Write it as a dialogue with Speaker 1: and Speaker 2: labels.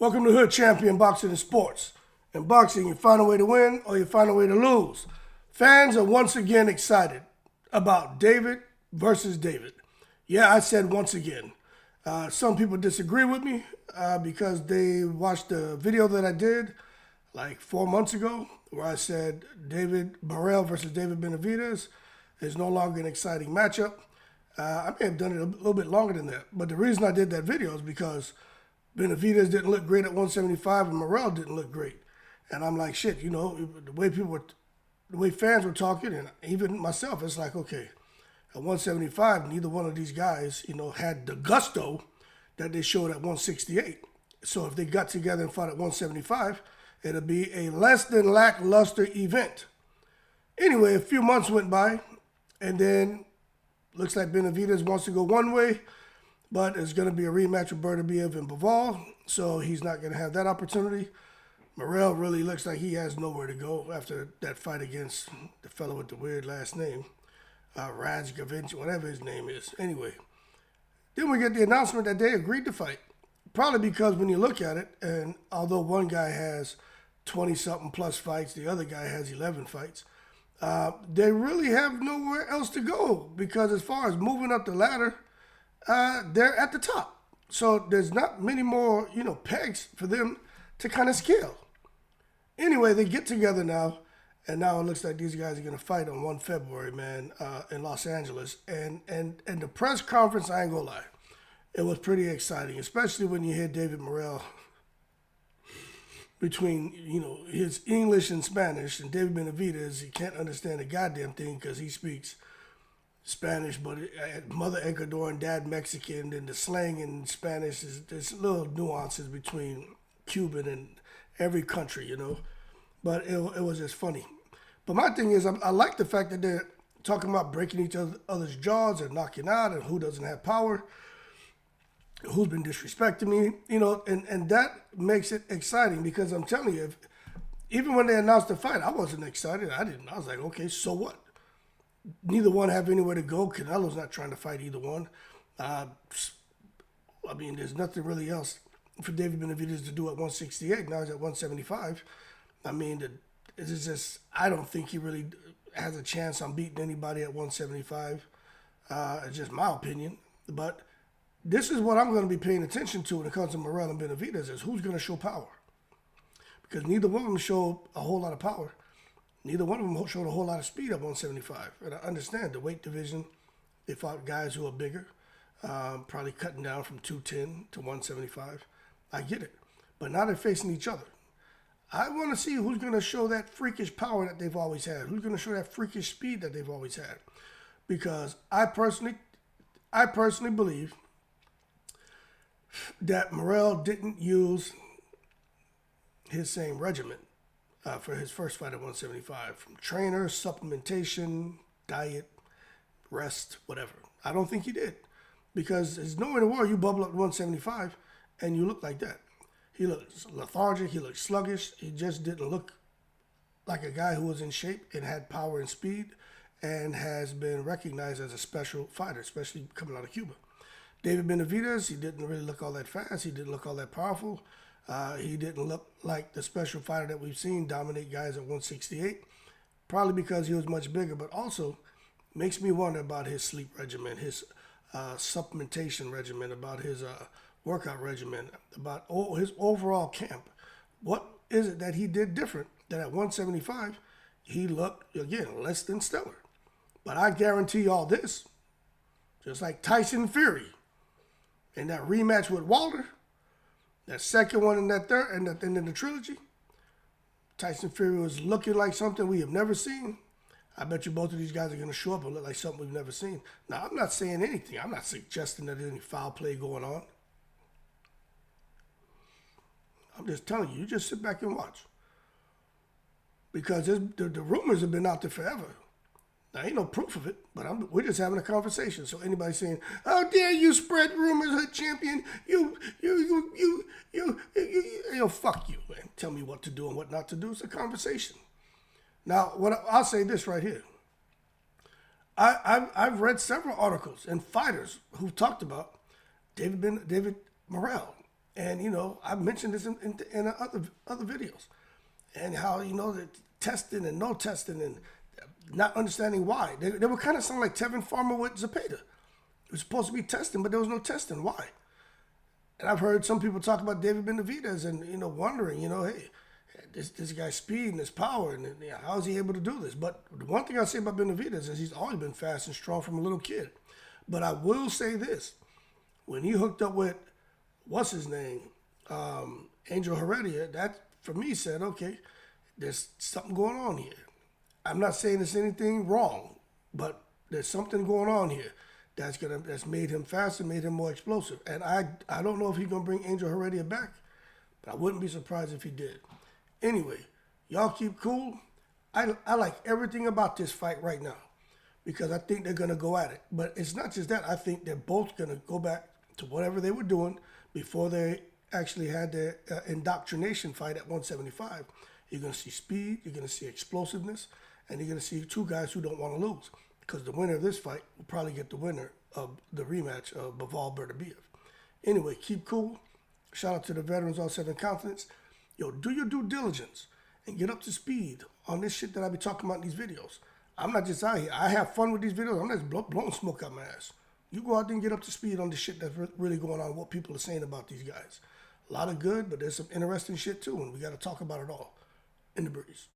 Speaker 1: Welcome to Hood Champion Boxing and Sports. In boxing, you find a way to win or you find a way to lose. Fans are once again excited about David versus David. Yeah, I said once again. Some people disagree with me because they watched the video that I did like 4 months ago where I said David Morrell versus David Benavidez is no longer an exciting matchup. I may have done it a little bit longer than that, but the reason I did that video is because Benavidez didn't look great at 175 and Morrell didn't look great. And I'm like, shit, the way fans were talking, and even myself, it's like, okay, at 175, neither one of these guys, had the gusto that they showed at 168. So if they got together and fought at 175, it'll be a less than lackluster event. Anyway, a few months went by, and then looks like Benavidez wants to go one way, but it's going to be a rematch with Benavidez and Bivol, so he's not going to have that opportunity. Morrell really looks like he has nowhere to go after that fight against the fellow with the weird last name, Rajgavinch, whatever his name is. Anyway, then we get the announcement that they agreed to fight. Probably because when you look at it, and although one guy has 20-something plus fights, the other guy has 11 fights, they really have nowhere else to go because as far as moving up the ladder, they're at the top. So there's not many more, pegs for them to kind of scale. Anyway, they get together now, and now it looks like these guys are going to fight on 1 February, man, in Los Angeles. And the press conference, I ain't going to lie, it was pretty exciting, especially when you hear David Morrell between, his English and Spanish, and David Benavidez, he can't understand a goddamn thing because he speaks Spanish, but mother Ecuadorian, dad Mexican, and the slang in Spanish there's little nuances between Cuban and every country, But it was just funny. But my thing is, I like the fact that they're talking about breaking each other's jaws and knocking out and who doesn't have power, who's been disrespecting me, and that makes it exciting because I'm telling you, even when they announced the fight, I wasn't excited. I was like, okay, so what? Neither one have anywhere to go. Canelo's not trying to fight either one. There's nothing really else for David Benavidez to do at 168. Now he's at 175. It's just, I don't think he really has a chance on beating anybody at 175. It's just my opinion. But this is what I'm going to be paying attention to when it comes to Morrell and Benavidez is who's going to show power. Because neither one of them showed a whole lot of power. Neither one of them showed a whole lot of speed at 175. And I understand the weight division, they fought guys who are bigger, probably cutting down from 210 to 175. I get it. But now they're facing each other. I want to see who's going to show that freakish power that they've always had. Who's going to show that freakish speed that they've always had. Because I personally believe that Morrell didn't use his same regimen for his first fight at 175. From trainer, supplementation, diet, rest, whatever. I don't think he did. Because there's nowhere in the world you bubble up to 175 and you look like that. He looked lethargic. He looked sluggish. He just didn't look like a guy who was in shape and had power and speed and has been recognized as a special fighter, especially coming out of Cuba. David Benavidez, he didn't really look all that fast. He didn't look all that powerful. He didn't look like the special fighter that we've seen dominate guys at 168, probably because he was much bigger, but also makes me wonder about his sleep regimen, his supplementation regimen, about his workout regimen, about his overall camp. What is it that he did different that at 175 he looked, again, less than stellar? But I guarantee all this, just like Tyson Fury in that rematch with Wilder, that second one and that third, and then the trilogy, Tyson Fury was looking like something we have never seen. I bet you both of these guys are going to show up and look like something we've never seen. Now, I'm not saying anything. I'm not suggesting that there's any foul play going on. I'm just telling you, you just sit back and watch. Because the rumors have been out there forever. Now, ain't no proof of it, but we're just having a conversation. So anybody saying, "How dare you spread rumors, Hood Champion? You, fuck you, man. Tell me what to do and what not to do." It's a conversation. Now, I'll say this right here. I've read several articles and fighters who've talked about David Morrell And, you know, I've mentioned this in other videos. And how, you know, the testing and no testing and not understanding why. They were kind of sound like Tevin Farmer with Zepeda. It was supposed to be testing, but there was no testing. Why? And I've heard some people talk about David Benavidez and, you know, wondering, you know, hey, this guy's speed and his power, and you know, how is he able to do this? But the one thing I say about Benavidez is he's always been fast and strong from a little kid. But I will say this. When he hooked up with, what's his name, Angel Heredia, that, for me, said, okay, there's something going on here. I'm not saying there's anything wrong, but there's something going on here that's made him faster, made him more explosive. And I don't know if he's gonna bring Angel Heredia back, but I wouldn't be surprised if he did. Anyway, y'all keep cool. I like everything about this fight right now because I think they're gonna go at it. But it's not just that. I think they're both gonna go back to whatever they were doing before they actually had their indoctrination fight at 175. You're gonna see speed. You're gonna see explosiveness. And you're going to see two guys who don't want to lose because the winner of this fight will probably get the winner of the rematch of Bivol Benavidez. Anyway, keep cool. Shout out to the veterans on 7 continents. Yo, do your due diligence and get up to speed on this shit that I be talking about in these videos. I'm not just out here. I have fun with these videos. I'm not just blowing smoke out my ass. You go out there and get up to speed on the shit that's really going on, what people are saying about these guys. A lot of good, but there's some interesting shit too, and we got to talk about it all in the breeze.